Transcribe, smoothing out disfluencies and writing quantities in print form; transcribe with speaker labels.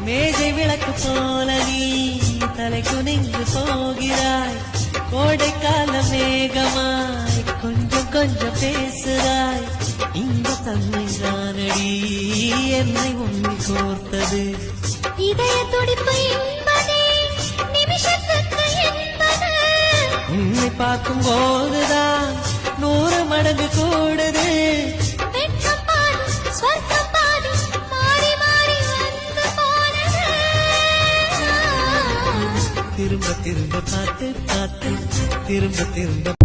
Speaker 1: மேஜை விளக்கு போல நீ தலை குனிந்து போகிறாய். கோடைக்கால மேகமாய் கொஞ்சம் கொஞ்சம் பேசுகிறாய். இந்த தன்மை தானடி என்னை உன்னை கோர்த்தது.
Speaker 2: இதய துடிப்பு என்பதே நிமிஷத்துக்கு என்பது.
Speaker 1: உன்னை பார்க்கும் போதுதான் 100 மடங்கு கூடுது. திரும்ப திரும்ப பார்த்து பார்த்து திரும்ப திரும்ப